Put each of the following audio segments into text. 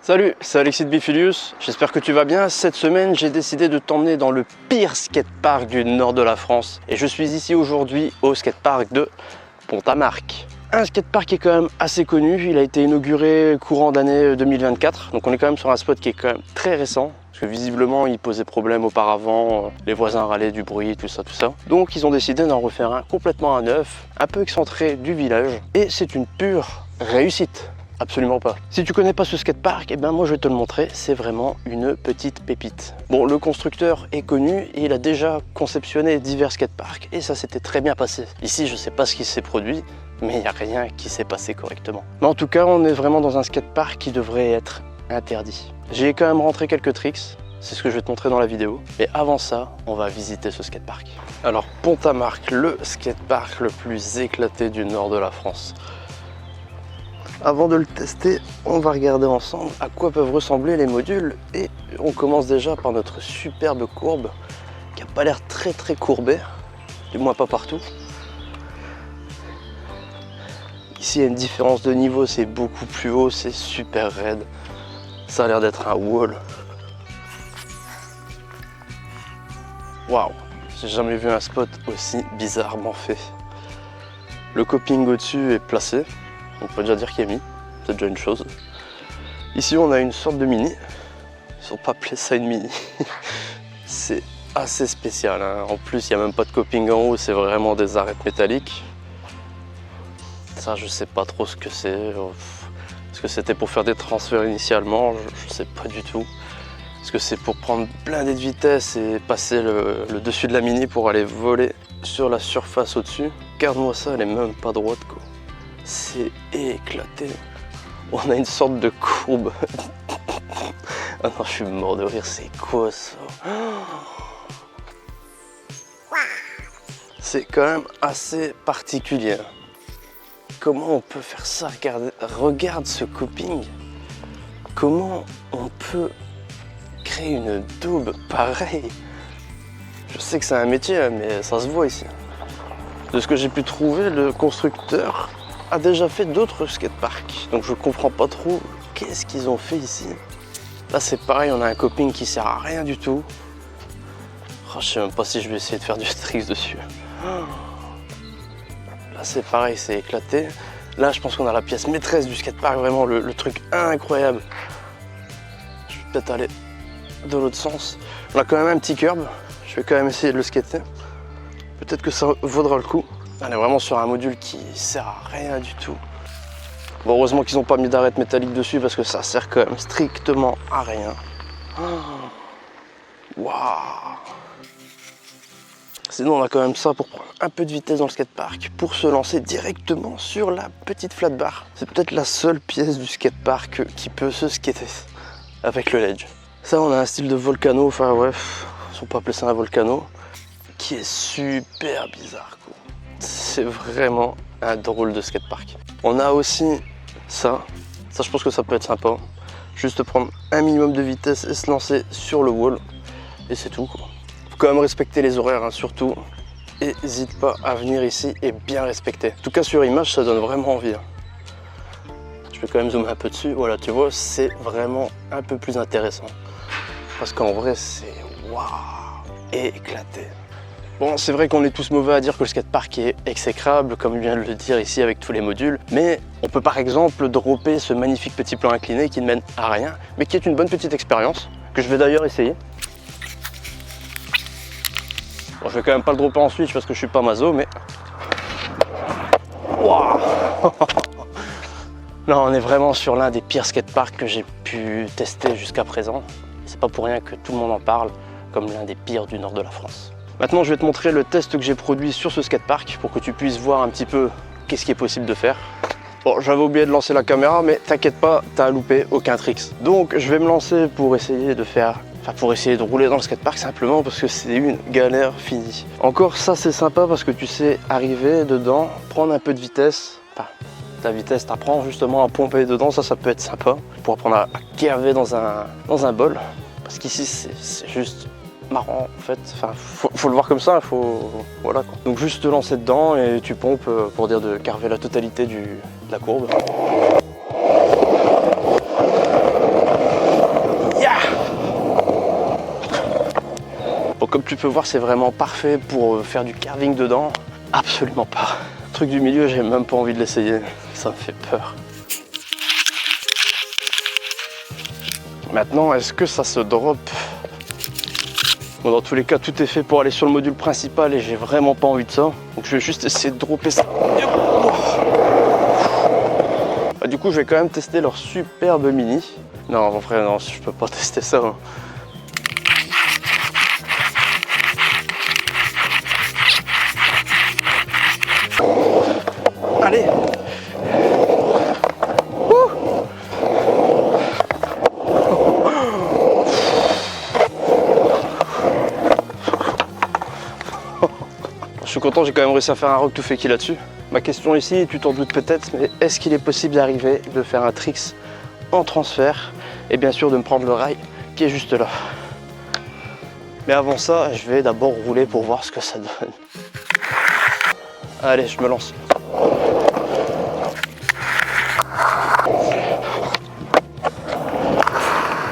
Salut, c'est Alexis de Bifilius, j'espère que tu vas bien. Cette semaine, j'ai décidé de t'emmener dans le pire skatepark du nord de la France. Et je suis ici aujourd'hui au skatepark de Pont-à-Marc. Un skatepark qui est quand même assez connu, il a été inauguré courant d'année 2024. Donc on est quand même sur un spot qui est quand même très récent. Parce que visiblement, il posait problème auparavant, les voisins râlaient du bruit, tout ça. Donc ils ont décidé d'en refaire un complètement à neuf, un peu excentré du village. Et c'est une pure réussite. Absolument pas. Si tu connais pas ce skatepark, eh ben moi je vais te le montrer, c'est vraiment une petite pépite. Bon, le constructeur est connu et il a déjà conceptionné divers skateparks et ça s'était très bien passé. Ici, je sais pas ce qui s'est produit, mais il n'y a rien qui s'est passé correctement. Mais en tout cas, on est vraiment dans un skatepark qui devrait être interdit. J'ai quand même rentré quelques tricks, c'est ce que je vais te montrer dans la vidéo. Mais avant ça, on va visiter ce skatepark. Alors, Pont-à-Marc, le skatepark le plus éclaté du nord de la France. Avant de le tester, on va regarder ensemble à quoi peuvent ressembler les modules et on commence déjà par notre superbe courbe qui n'a pas l'air très courbée, du moins pas partout. Ici il y a une différence de niveau, c'est beaucoup plus haut, c'est super raide. Ça a l'air d'être un wall. Waouh, j'ai jamais vu un spot aussi bizarrement fait. Le coping au-dessus est placé. On peut déjà dire qu'il est mis, c'est déjà une chose. Ici on a une sorte de mini, ils n'ont pas appelé ça une mini. C'est assez spécial, hein. En plus il n'y a même pas de coping en haut, c'est vraiment des arêtes métalliques. Ça je sais pas trop ce que c'est. Est-ce que c'était pour faire des transferts initialement? Je sais pas du tout. Est-ce que c'est pour prendre blindé de vitesse et passer le dessus de la mini pour aller voler sur la surface au-dessus? Regarde-moi ça, elle est même pas droite quoi. C'est éclaté. On a une sorte de courbe. Ah non, je suis mort de rire, c'est quoi ça? C'est quand même assez particulier. Comment on peut faire ça? Regarde ce coping. Comment on peut créer une daube pareille? Je sais que c'est un métier, mais ça se voit ici. De ce que j'ai pu trouver, le constructeur a déjà fait d'autres skateparks, donc je comprends pas trop qu'est-ce qu'ils ont fait ici. Là c'est pareil, on a un coping qui sert à rien du tout. Oh, je sais même pas si je vais essayer de faire du tricks dessus. Là c'est pareil, c'est éclaté. Là je pense qu'on a la pièce maîtresse du skatepark, vraiment le truc incroyable. Je vais peut-être aller de l'autre sens. On a quand même un petit curb, je vais quand même essayer de le skater. Peut-être que ça vaudra le coup. On est vraiment sur un module qui sert à rien du tout. Bon, heureusement qu'ils n'ont pas mis d'arête métallique dessus parce que ça sert quand même strictement à rien. Waouh! Sinon, on a quand même ça pour prendre un peu de vitesse dans le skatepark, pour se lancer directement sur la petite flat bar. C'est peut-être la seule pièce du skatepark qui peut se skater avec le ledge. Ça, on a un style de volcano, enfin bref, ils sont pas appelés ça un volcano, qui est super bizarre quoi. C'est vraiment un drôle de skatepark. On a aussi ça je pense que ça peut être sympa. Juste prendre un minimum de vitesse et se lancer sur le wall. Et c'est tout quoi. Faut quand même respecter les horaires hein, surtout. Et n'hésite pas à venir ici et bien respecter. En tout cas sur image ça donne vraiment envie. Je vais quand même zoomer un peu dessus. Voilà tu vois c'est vraiment un peu plus intéressant. Parce qu'en vrai c'est waouh éclaté. Bon, c'est vrai qu'on est tous mauvais à dire que le skatepark est exécrable, comme vient de le dire ici avec tous les modules, mais on peut par exemple dropper ce magnifique petit plan incliné qui ne mène à rien, mais qui est une bonne petite expérience, que je vais d'ailleurs essayer. Bon, je vais quand même pas le dropper en switch parce que je suis pas maso, mais... Waouh. Là, on est vraiment sur l'un des pires skateparks que j'ai pu tester jusqu'à présent. C'est pas pour rien que tout le monde en parle, comme l'un des pires du nord de la France. Maintenant, je vais te montrer le test que j'ai produit sur ce skatepark pour que tu puisses voir un petit peu qu'est-ce qui est possible de faire. Bon, j'avais oublié de lancer la caméra, mais t'inquiète pas, t'as loupé aucun tricks. Donc, je vais me lancer pour essayer de rouler dans le skatepark simplement parce que c'est une galère finie. Encore, ça c'est sympa parce que tu sais arriver dedans, prendre un peu de vitesse. Enfin, ta vitesse, t'apprends justement à pomper dedans, ça peut être sympa. Pour apprendre à caver dans un bol. Parce qu'ici, c'est juste marrant en fait, enfin, faut le voir comme ça, voilà quoi. Donc juste te lancer dedans et tu pompes pour dire de carver la totalité de la courbe. tu peux voir, c'est vraiment parfait pour faire du carving dedans. Absolument pas. Le truc du milieu, j'ai même pas envie de l'essayer. Ça me fait peur. Maintenant, est-ce que ça se drop? Bon, dans tous les cas, tout est fait pour aller sur le module principal et j'ai vraiment pas envie de ça. Donc je vais juste essayer de dropper ça. Bah, du coup, je vais quand même tester leur superbe mini. Non, en vrai, non, je peux pas tester ça. Hein. Allez. Je suis content, j'ai quand même réussi à faire un rock to fakie là-dessus. Ma question ici, tu t'en doutes peut-être, mais est-ce qu'il est possible d'arriver de faire un tricks en transfert et bien sûr de me prendre le rail qui est juste là. Mais avant ça, je vais d'abord rouler pour voir ce que ça donne. Allez, je me lance.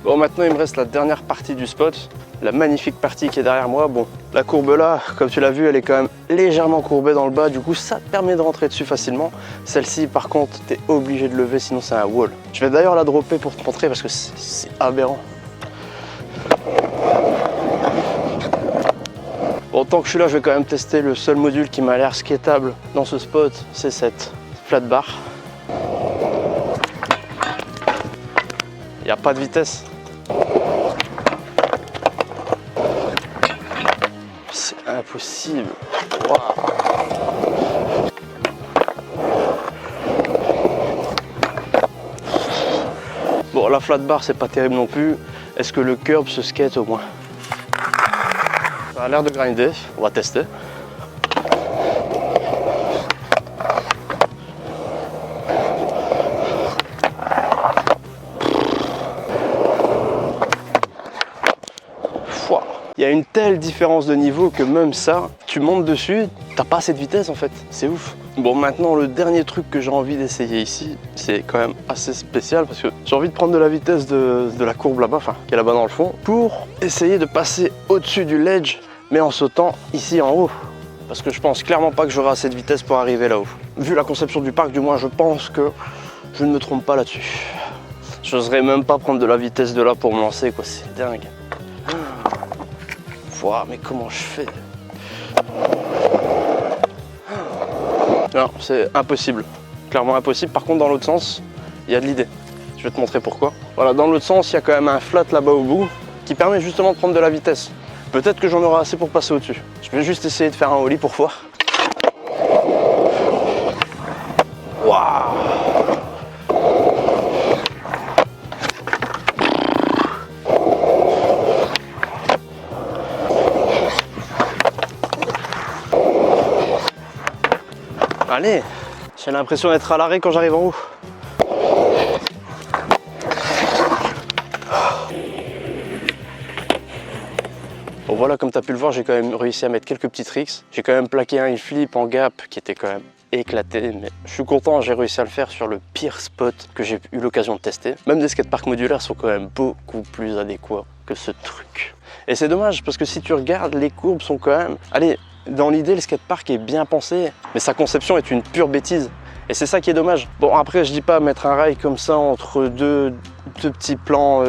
Bon, maintenant il me reste la dernière partie du spot, la magnifique partie qui est derrière moi. Bon, la courbe là, comme tu l'as vu, elle est quand même légèrement courbée dans le bas, du coup ça te permet de rentrer dessus facilement. Celle-ci par contre, tu es obligé de lever, sinon c'est un wall. Je vais d'ailleurs la dropper pour te montrer parce que c'est aberrant. Bon, tant que je suis là, je vais quand même tester le seul module qui m'a l'air skatable dans ce spot, c'est cette flat bar. Il n'y a pas de vitesse. C'est impossible. Wow. Bon, la flat bar, c'est pas terrible non plus. Est-ce que le curb se skate au moins? Ça a l'air de grinder. On va tester. Il y a une telle différence de niveau que même ça, tu montes dessus, t'as pas assez de vitesse en fait, c'est ouf. Bon, maintenant le dernier truc que j'ai envie d'essayer ici, c'est quand même assez spécial parce que j'ai envie de prendre de la vitesse de la courbe là-bas, enfin qui est là-bas dans le fond, pour essayer de passer au-dessus du ledge, mais en sautant ici en haut. Parce que je pense clairement pas que j'aurai assez de vitesse pour arriver là-haut. Vu la conception du parc, du moins je pense que je ne me trompe pas là-dessus. J'oserais même pas prendre de la vitesse de là pour me lancer, quoi, c'est dingue. Wow, mais comment je fais? Non, c'est impossible. Clairement impossible. Par contre, dans l'autre sens, il y a de l'idée. Je vais te montrer pourquoi. Voilà, dans l'autre sens, il y a quand même un flat là-bas au bout qui permet justement de prendre de la vitesse. Peut-être que j'en aurai assez pour passer au-dessus. Je vais juste essayer de faire un ollie pour voir. Waouh! Allez, j'ai l'impression d'être à l'arrêt quand j'arrive en haut. Bon voilà, comme tu as pu le voir, j'ai quand même réussi à mettre quelques petits tricks. J'ai quand même plaqué un flip en gap qui était quand même éclaté, mais je suis content, j'ai réussi à le faire sur le pire spot que j'ai eu l'occasion de tester. Même des skateparks modulaires sont quand même beaucoup plus adéquats que ce truc. Et c'est dommage parce que si tu regardes, les courbes sont quand même... Allez, dans l'idée, le skatepark est bien pensé, mais sa conception est une pure bêtise. Et c'est ça qui est dommage. Bon, après, je dis pas mettre un rail comme ça entre deux petits plans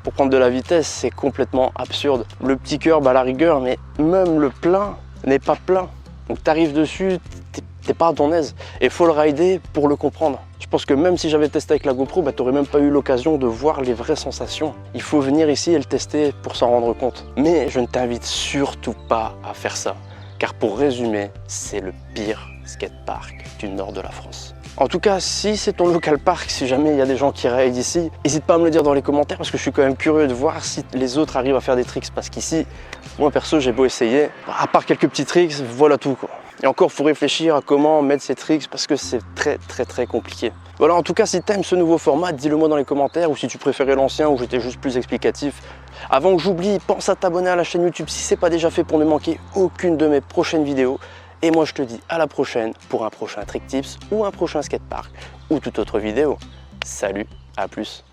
pour prendre de la vitesse, c'est complètement absurde. Le petit curb à la rigueur, mais même le plein n'est pas plein. Donc tu arrives dessus, t'es pas à ton aise. Et il faut le rider pour le comprendre. Je pense que même si j'avais testé avec la GoPro, bah, tu n'aurais même pas eu l'occasion de voir les vraies sensations. Il faut venir ici et le tester pour s'en rendre compte. Mais je ne t'invite surtout pas à faire ça. Car pour résumer, c'est le pire skatepark du nord de la France. En tout cas, si c'est ton local park, si jamais il y a des gens qui raident ici, n'hésite pas à me le dire dans les commentaires parce que je suis quand même curieux de voir si les autres arrivent à faire des tricks. Parce qu'ici, moi perso, j'ai beau essayer, à part quelques petits tricks, voilà tout quoi. Et encore, il faut réfléchir à comment mettre ces tricks parce que c'est très compliqué. Voilà, en tout cas, si tu aimes ce nouveau format, dis-le moi dans les commentaires ou si tu préférais l'ancien où j'étais juste plus explicatif. Avant que j'oublie, pense à t'abonner à la chaîne YouTube si ce n'est pas déjà fait pour ne manquer aucune de mes prochaines vidéos. Et moi, je te dis à la prochaine pour un prochain Trick Tips ou un prochain skatepark ou toute autre vidéo. Salut, à plus.